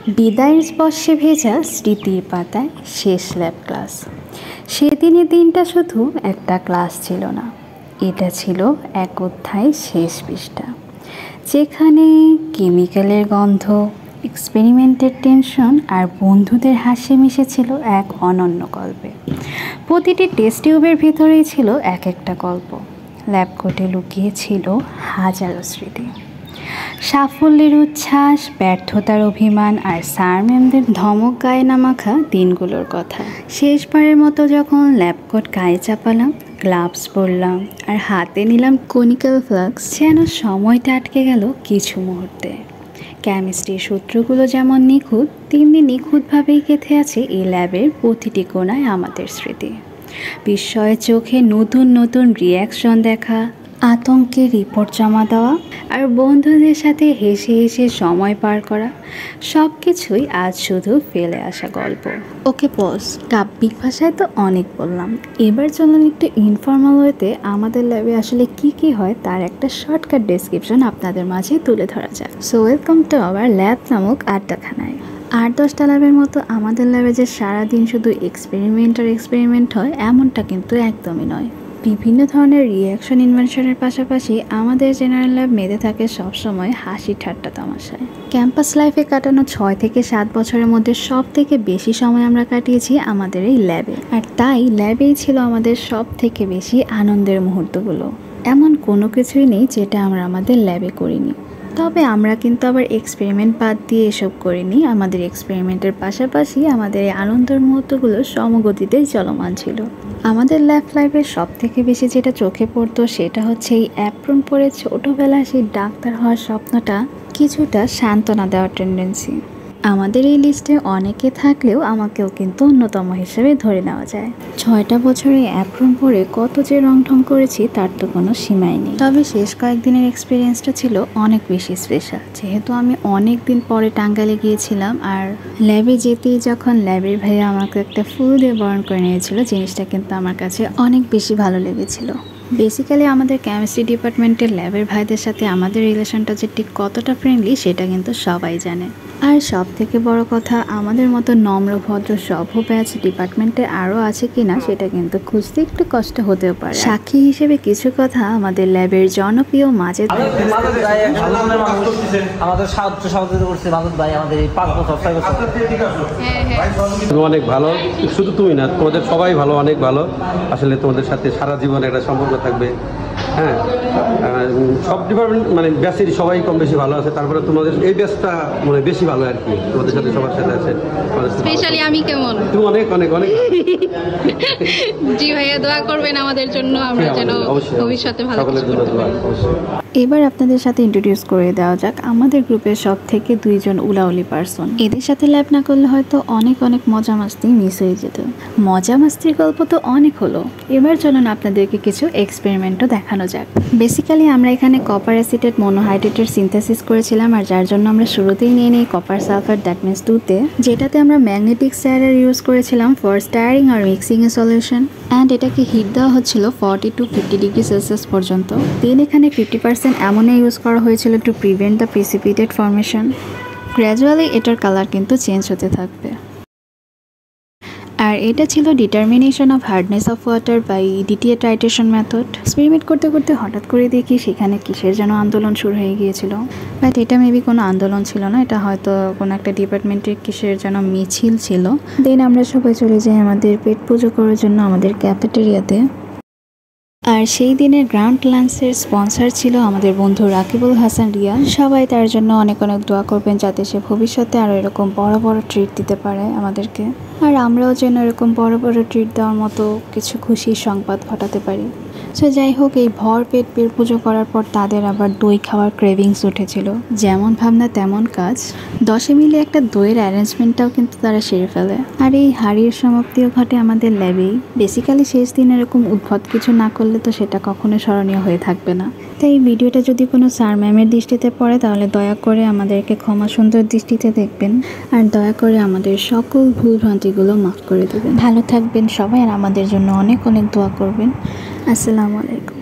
বিদায়ের স্পর্শে ভেজা স্মৃতির পাতায় শেষ ল্যাব ক্লাস। সেদিনের দিনটা শুধু একটা ক্লাস ছিল না, এটা ছিল এক অধ্যায় শেষ পৃষ্ঠা, যেখানে কেমিক্যালের গন্ধ, এক্সপেরিমেন্টের টেনশন আর বন্ধুদের হাসি মিশেছিল এক অনন্য গল্পে। প্রতিটি টেস্ট টিউবের ভিতরেই ছিল এক একটা গল্প। ল্যাব কোটে লুকিয়ে ছিল হাজারো স্মৃতি, সাফল্যের উচ্ছ্বাস, ব্যর্থতার অভিমান আর স্যার ম্যামদের ধমক গায়ে না মাখা দিনগুলোর কথা। শেষবারের মতো যখন ল্যাব কোট গায়ে চাপালাম, গ্লাভস পরলাম আর হাতে নিলাম কনিক্যাল ফ্লাক্স, যেন সময়টা আটকে গেল কিছু মুহূর্তে। কেমিস্ট্রির সূত্রগুলো যেমন নিখুঁত, তেমনি নিখুঁতভাবেই গেঁথে আছে এই ল্যাবের প্রতিটি কোণায় আমাদের স্মৃতি। বিস্ময়ের চোখে নতুন নতুন রিয়াকশন দেখা, আতঙ্কে রিপোর্ট জমা দেওয়া আর বন্ধুদের সাথে হেসে হেসে সময় পার করা, সব কিছুই আজ শুধু ফেলে আসা গল্প। ওকে পজ, কাব্যিক ভাষায় তো অনেক বললাম, এবার চলুন একটু ইনফর্মাল ওয়েতে আমাদের ল্যাবে আসলে কি কি হয় তার একটা শর্টকাট ডেসক্রিপশন আপনাদের মাঝে তুলে ধরা যাক। So welcome to our lab নামক আড্ডাখানায়। 8-10টা ল্যাবের মতো আমাদের ল্যাবে যে সারাদিন শুধু এক্সপেরিমেন্ট হয় এমনটা কিন্তু একদমই নয়। বিভিন্ন ধরনের রিয়াকশন ইনভেনশনের পাশাপাশি আমাদের জেনারেল ল্যাব মেতে থাকে সবসময় হাসি ঠাট্টা তামাশায়। ক্যাম্পাস লাইফে কাটানো 6 থেকে 7 বছরের মধ্যে সব থেকে বেশি সময় আমরা কাটিয়েছি আমাদের এই ল্যাবে, আর তাই ল্যাবেই ছিল আমাদের সব থেকে বেশি আনন্দের মুহূর্তগুলো। এমন কোনো কিছুই নেই যেটা আমরা আমাদের ল্যাবে করিনি। তবে আমরা কিন্তু আবার এক্সপেরিমেন্ট বাদ দিয়ে এসব করিনি। আমাদের এক্সপেরিমেন্টের পাশাপাশি আমাদের এই আনন্দের মুহূর্তগুলো সমগতিতেই চলমান ছিল। আমাদের ল্যাব লাইফের সব থেকে বেশি যেটা চোখে পড়তো সেটা হচ্ছে এই অ্যাপ্রন পরে ছোটোবেলায় সেই ডাক্তার হওয়ার স্বপ্নটা কিছুটা সান্ত্বনা দেওয়ার টেন্ডেন্সি। আমাদের এই লিস্টে অনেকে থাকলেও আমাকেও কিন্তু অন্যতম হিসেবে ধরে নেওয়া যায়। 6টা বছরে অ্যাপ্রন পরে কত যে রংঢং করেছি তার তো কোনো সীমাই নেই। তবে শেষ কয়েকদিনের এক্সপিরিয়েন্সটা ছিল অনেক বেশি স্পেশাল, যেহেতু আমি অনেক দিন পরে টাঙ্গাইলে গিয়েছিলাম আর ল্যাবে যেতেই যখন ল্যাবের ভাইয়া আমাকে একটা ফুল দিয়ে বরণ করে নিয়েছিল, জিনিসটা কিন্তু আমার কাছে অনেক বেশি ভালো লেগেছিল। বেসিক্যালি আমাদের কেমিস্ট্রি ডিপার্টমেন্টের ল্যাবের ভাইদের সাথে আমাদের রিলেশনটা যে ঠিক কতটা ফ্রেন্ডলি সেটা কিন্তু সবাই জানে। আর সব থেকে বড় কথা, আমাদের মতো নম্র ভদ্র সভ্য ব্যাচ ডিপার্টমেন্টে আরও আছে কিনা সেটা কিন্তু খুঁজতে একটু কষ্ট হতেও পারে। সাক্ষী হিসেবে কিছু কথা আমাদের ল্যাবের জনপ্রিয় মাঝে অনেক ভালো, শুধু তুমি না, তোমাদের সবাই ভালো, অনেক ভালো। আসলে তোমাদের সাথে সারা জীবন একটা সম্পর্ক থাকবে। হ্যাঁ, সব ডিপার্টমেন্ট মানে ব্যাচেরই সবাই কম বেশি ভালো আছে, তারপরে তোমাদের এই ব্যাচটা মানে বেশি ভালো আর কি, তোমাদের সাথে সবার সাথে আছে। স্পেশালি আমি কেমন, তুমি অনেক অনেক অনেক জি ভাইয়া দোয়া করবেন আমাদের জন্য, আমরা যেন ভবিষ্যতে ভালো কিছু করতে পারি। এবার আপনাদের সাথে ইন্ট্রোডিউস করে দেওয়া যাক আমাদের গ্রুপের সব থেকে 2 জন উলাউলি পার্সন। এদের সাথে ল্যাব না করলে হয়তো অনেক অনেক মজা মাস্তি মিস হয়ে যেত। মজা মাস্তির গল্প তো অনেক হলো, এবার চলুন আপনাদেরকে কিছু এক্সপেরিমেন্টও দেখানো যাক। বেসিক্যালি আমরা এখানে কপার অ্যাসিটেট মনোহাইড্রেটের সিনথেসিস করেছিলাম, আর যার জন্য আমরা শুরুতেই নিয়ে নিই কপার সালফেট, দ্যাট মিনস 2-তে, যেটাতে আমরা ম্যাগনেটিক স্টায়ারার ইউজ করেছিলাম ফর স্টায়ারিং আর মিক্সিং এ সলিউশন। অ্যান্ড এটাকে হিট দেওয়া হচ্ছিল 40 to 50 ডিগ্রি সেলসিয়াস পর্যন্ত। দেন এখানে 50% অ্যামোনিয়া ইউজ করা হয়েছিল to prevent the precipitated formation. Gradually এটার কালার কিন্তু চেঞ্জ হতে থাকবে। আর এটা ছিল determination of hardness of water by DTA titration method. Experiment করতে করতে হঠাৎ করে দেখি সেখানে কিসের যেন আন্দোলন শুরু হয়ে গিয়েছিল, বাট এটা মেবি কোনো আন্দোলন ছিল না, এটা হয়তো কোনো একটা ডিপার্টমেন্টের কিসের যেন মিছিল ছিল। দেন আমরা সবাই চলে যাই আমাদের পেট পুজো করার জন্য আমাদের ক্যাফেটেরিয়াতে। আর সেই দিনের গ্রাউন্ড লাঞ্চের স্পন্সর ছিল আমাদের বন্ধু রাকিবুল হাসান রিয়া। সবাই তার জন্য অনেক অনেক দোয়া করবেন যাতে সে ভবিষ্যতে আরও এরকম বড় বড় ট্রিট দিতে পারে আমাদেরকে, আর আমরাও যেন এরকম বড় বড় ট্রিট দেওয়ার মতো কিছু খুশির সংবাদ ঘটাতে পারি। সো যাই হোক, এই ভর পেট পুজো করার পর তাদের আবার দই খাওয়ার ক্রেভিংস উঠেছিল। যেমন ভাবনা তেমন কাজ, 10 মিলে একটা দইয়ের অ্যারেঞ্জমেন্টটাও কিন্তু তারা সেরে ফেলে। আর এই হাড়ির সমাপ্তিও ঘটে আমাদের ল্যাবেই। বেসিক্যালি শেষ দিন এরকম উদ্ভট কিছু না করলে তো সেটা কখনো স্মরণীয় হয়ে থাকবে না। তাই এই ভিডিওটা যদি কোনো স্যার ম্যামের দৃষ্টিতে পড়ে তাহলে দয়া করে আমাদেরকে ক্ষমা সুন্দর দৃষ্টিতে দেখবেন, আর দয়া করে আমাদের সকল ভুলভ্রান্তিগুলো মাফ করে দেবেন। ভালো থাকবেন সবাই, আর আমাদের জন্য অনেক অনেক দোয়া করবেন। আসসালামু আলাইকুম।